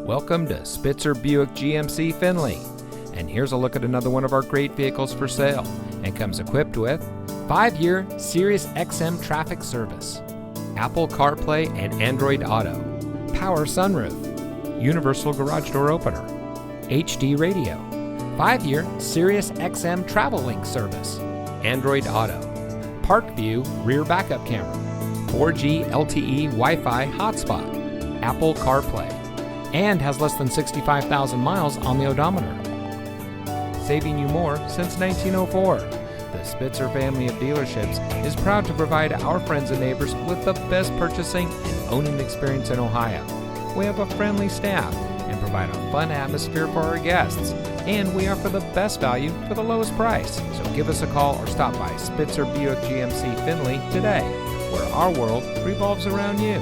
Welcome to Spitzer Buick GMC Findlay. And here's a look at another one of our great vehicles for sale, and comes equipped with 5-year Sirius XM traffic service, Apple CarPlay and Android Auto, power sunroof, universal garage door opener, HD radio, 5-year Sirius XM Travel Link service, Android Auto, Park View rear backup camera, 4G LTE Wi-Fi hotspot, Apple CarPlay, and has less than 65,000 miles on the odometer. Saving you more since 1904. The Spitzer family of dealerships is proud to provide our friends and neighbors with the best purchasing and owning experience in Ohio. We have a friendly staff and provide a fun atmosphere for our guests, and we offer the best value for the lowest price. So give us a call or stop by Spitzer Buick GMC Findlay today, where our world revolves around you.